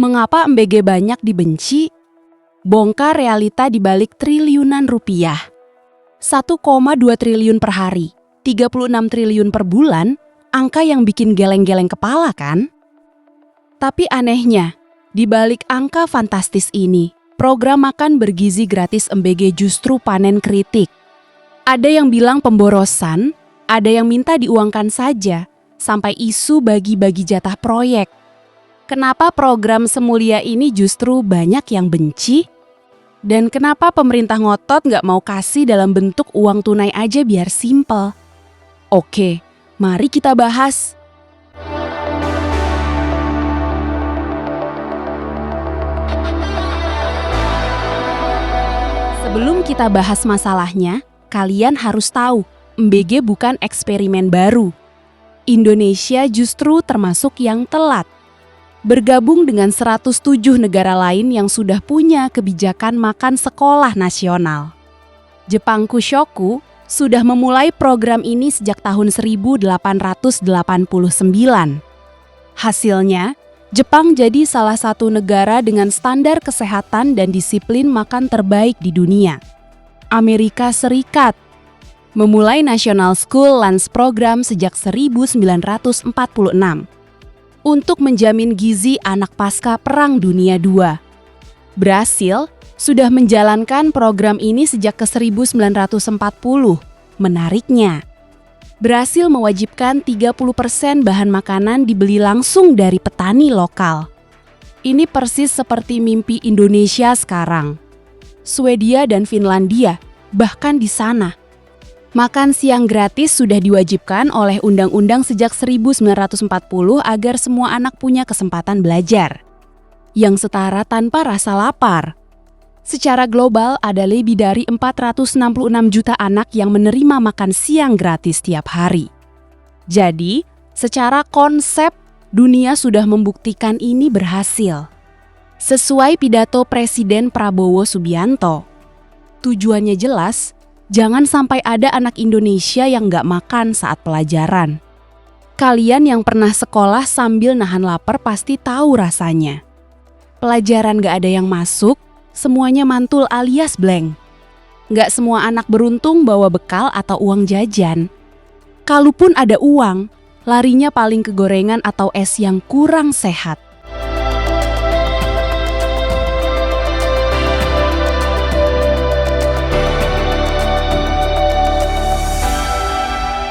Mengapa MBG banyak dibenci? Bongkar realita di balik triliunan rupiah. 1,2 triliun per hari, 36 triliun per bulan, angka yang bikin geleng-geleng kepala kan? Tapi anehnya, di balik angka fantastis ini, program makan bergizi gratis MBG justru panen kritik. Ada yang bilang pemborosan, ada yang minta diuangkan saja, sampai isu bagi-bagi jatah proyek. Kenapa program semulia ini justru banyak yang benci? Dan kenapa pemerintah ngotot nggak mau kasih dalam bentuk uang tunai aja biar simpel? Oke, mari kita bahas. Sebelum kita bahas masalahnya, kalian harus tahu, MBG bukan eksperimen baru. Indonesia justru termasuk yang telat. Bergabung dengan 107 negara lain yang sudah punya kebijakan makan sekolah nasional. Jepang Kushoku sudah memulai program ini sejak tahun 1889. Hasilnya, Jepang jadi salah satu negara dengan standar kesehatan dan disiplin makan terbaik di dunia. Amerika Serikat memulai National School Lunch Program sejak 1946. Untuk menjamin gizi anak pasca Perang Dunia II. Brasil sudah menjalankan program ini sejak ke 1940. Menariknya, Brasil mewajibkan 30% bahan makanan dibeli langsung dari petani lokal. Ini persis seperti mimpi Indonesia sekarang. Swedia dan Finlandia, bahkan di sana. Makan siang gratis sudah diwajibkan oleh undang-undang sejak 1940 agar semua anak punya kesempatan belajar, yang setara tanpa rasa lapar. Secara global ada lebih dari 466 juta anak yang menerima makan siang gratis tiap hari. Jadi, secara konsep, dunia sudah membuktikan ini berhasil. Sesuai pidato Presiden Prabowo Subianto, tujuannya jelas, jangan sampai ada anak Indonesia yang nggak makan saat pelajaran. Kalian yang pernah sekolah sambil nahan lapar pasti tahu rasanya. Pelajaran nggak ada yang masuk, semuanya mantul alias blank. Nggak semua anak beruntung bawa bekal atau uang jajan. Kalaupun ada uang, larinya paling ke gorengan atau es yang kurang sehat.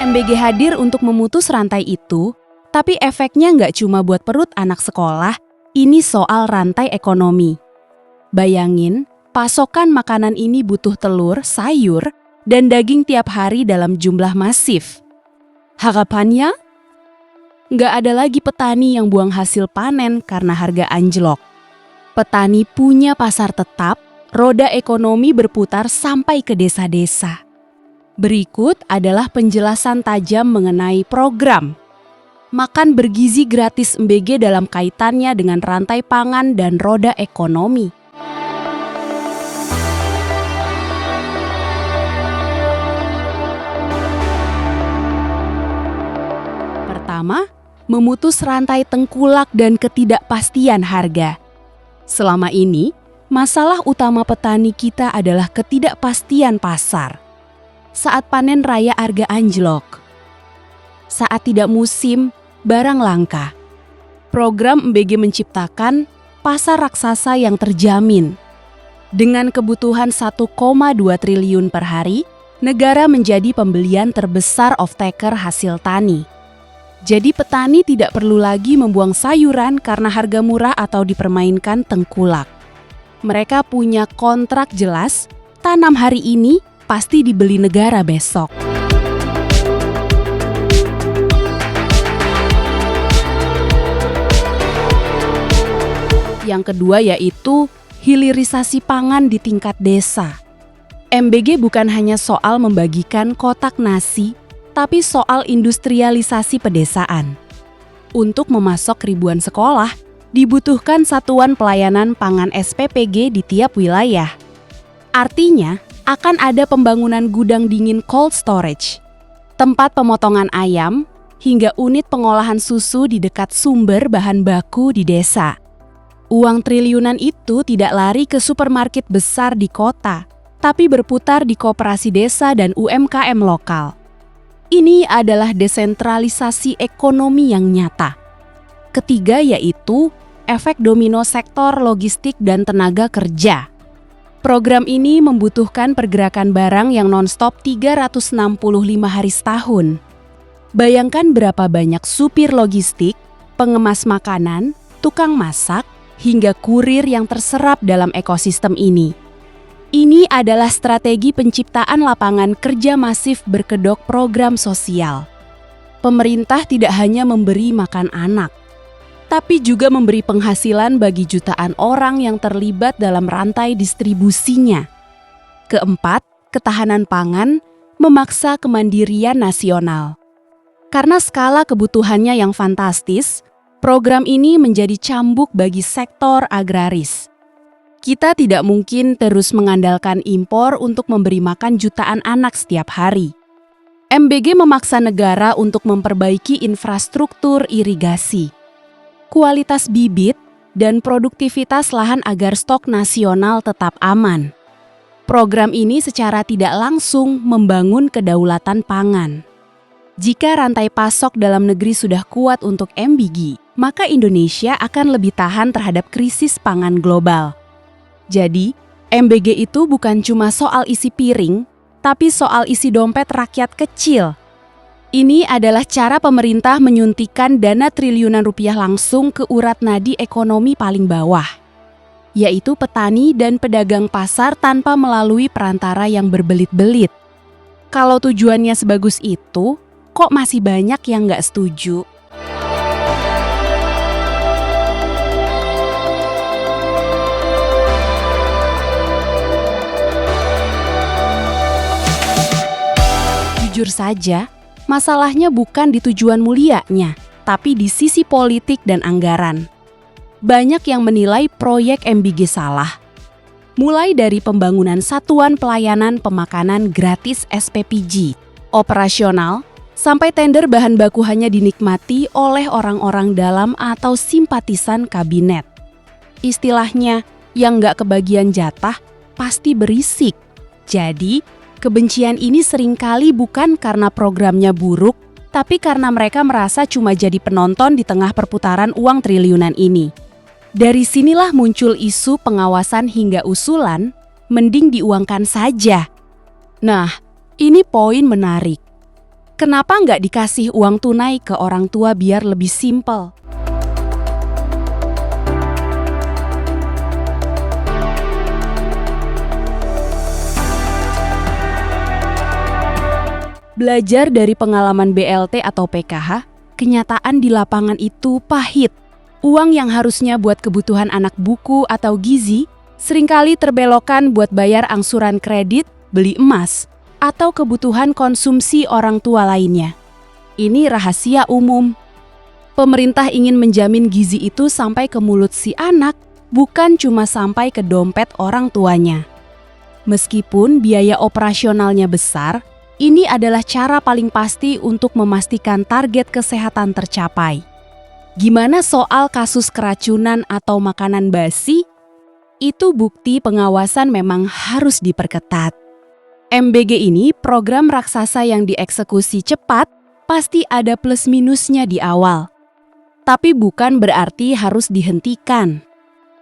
MBG hadir untuk memutus rantai itu, tapi efeknya nggak cuma buat perut anak sekolah, ini soal rantai ekonomi. Bayangin, pasokan makanan ini butuh telur, sayur, dan daging tiap hari dalam jumlah masif. Harapannya? Nggak ada lagi petani yang buang hasil panen karena harga anjlok. Petani punya pasar tetap, roda ekonomi berputar sampai ke desa-desa. Berikut adalah penjelasan tajam mengenai program Makan Bergizi Gratis MBG dalam kaitannya dengan rantai pangan dan roda ekonomi. Pertama, memutus rantai tengkulak dan ketidakpastian harga. Selama ini, masalah utama petani kita adalah ketidakpastian pasar. Saat panen raya harga anjlok. Saat tidak musim, barang langka. Program MBG menciptakan pasar raksasa yang terjamin. Dengan kebutuhan 1,2 triliun per hari, negara menjadi pembelian terbesar off-taker hasil tani. Jadi petani tidak perlu lagi membuang sayuran karena harga murah atau dipermainkan tengkulak. Mereka punya kontrak jelas, tanam hari ini, pasti dibeli negara besok. Yang kedua yaitu hilirisasi pangan di tingkat desa. MBG bukan hanya soal membagikan kotak nasi, tapi soal industrialisasi pedesaan. Untuk memasok ribuan sekolah, dibutuhkan satuan pelayanan pangan SPPG di tiap wilayah. Artinya, akan ada pembangunan gudang dingin cold storage, tempat pemotongan ayam, hingga unit pengolahan susu di dekat sumber bahan baku di desa. Uang triliunan itu tidak lari ke supermarket besar di kota, tapi berputar di koperasi desa dan UMKM lokal. Ini adalah desentralisasi ekonomi yang nyata. Ketiga yaitu efek domino sektor logistik dan tenaga kerja. Program ini membutuhkan pergerakan barang yang non-stop 365 hari setahun. Bayangkan berapa banyak supir logistik, pengemas makanan, tukang masak, hingga kurir yang terserap dalam ekosistem ini. Ini adalah strategi penciptaan lapangan kerja masif berkedok program sosial. Pemerintah tidak hanya memberi makan anak, tapi juga memberi penghasilan bagi jutaan orang yang terlibat dalam rantai distribusinya. Keempat, ketahanan pangan memaksa kemandirian nasional. Karena skala kebutuhannya yang fantastis, program ini menjadi cambuk bagi sektor agraris. Kita tidak mungkin terus mengandalkan impor untuk memberi makan jutaan anak setiap hari. MBG memaksa negara untuk memperbaiki infrastruktur irigasi, kualitas bibit, dan produktivitas lahan agar stok nasional tetap aman. Program ini secara tidak langsung membangun kedaulatan pangan. Jika rantai pasok dalam negeri sudah kuat untuk MBG, maka Indonesia akan lebih tahan terhadap krisis pangan global. Jadi, MBG itu bukan cuma soal isi piring, tapi soal isi dompet rakyat kecil. Ini adalah cara pemerintah menyuntikkan dana triliunan rupiah langsung ke urat nadi ekonomi paling bawah, yaitu petani dan pedagang pasar tanpa melalui perantara yang berbelit-belit. Kalau tujuannya sebagus itu, kok masih banyak yang nggak setuju? Jujur saja, masalahnya bukan di tujuan mulianya, tapi di sisi politik dan anggaran. Banyak yang menilai proyek MBG salah. Mulai dari pembangunan satuan pelayanan pemakanan gratis SPPG, operasional, sampai tender bahan baku hanya dinikmati oleh orang-orang dalam atau simpatisan kabinet. Istilahnya, yang nggak kebagian jatah pasti berisik. Jadi, kebencian ini seringkali bukan karena programnya buruk, tapi karena mereka merasa cuma jadi penonton di tengah perputaran uang triliunan ini. Dari sinilah muncul isu pengawasan hingga usulan, mending diuangkan saja. Nah, ini poin menarik. Kenapa nggak dikasih uang tunai ke orang tua biar lebih simpel? Belajar dari pengalaman BLT atau PKH, kenyataan di lapangan itu pahit. Uang yang harusnya buat kebutuhan anak buku atau gizi, seringkali terbelokkan buat bayar angsuran kredit, beli emas, atau kebutuhan konsumsi orang tua lainnya. Ini rahasia umum. Pemerintah ingin menjamin gizi itu sampai ke mulut si anak, bukan cuma sampai ke dompet orang tuanya. Meskipun biaya operasionalnya besar, ini adalah cara paling pasti untuk memastikan target kesehatan tercapai. Gimana soal kasus keracunan atau makanan basi? Itu bukti pengawasan memang harus diperketat. MBG ini program raksasa yang dieksekusi cepat, pasti ada plus minusnya di awal. Tapi bukan berarti harus dihentikan.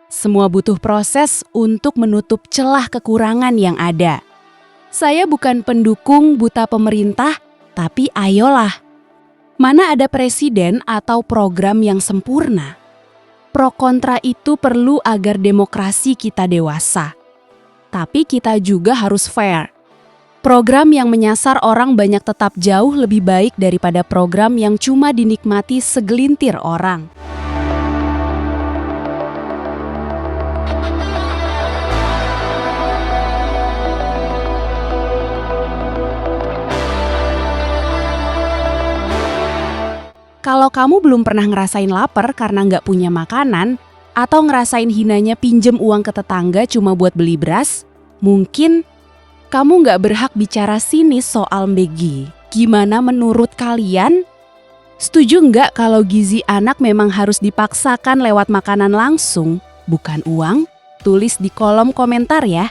Semua butuh proses untuk menutup celah kekurangan yang ada. Saya bukan pendukung buta pemerintah, tapi ayolah. Mana ada presiden atau program yang sempurna? Pro kontra itu perlu agar demokrasi kita dewasa. Tapi kita juga harus fair. Program yang menyasar orang banyak tetap jauh lebih baik daripada program yang cuma dinikmati segelintir orang. Kalau kamu belum pernah ngerasain lapar karena nggak punya makanan, atau ngerasain hinanya pinjem uang ke tetangga cuma buat beli beras, mungkin kamu nggak berhak bicara sinis soal MBG. Gimana menurut kalian? Setuju nggak kalau gizi anak memang harus dipaksakan lewat makanan langsung? bukan uang? Tulis di kolom komentar ya.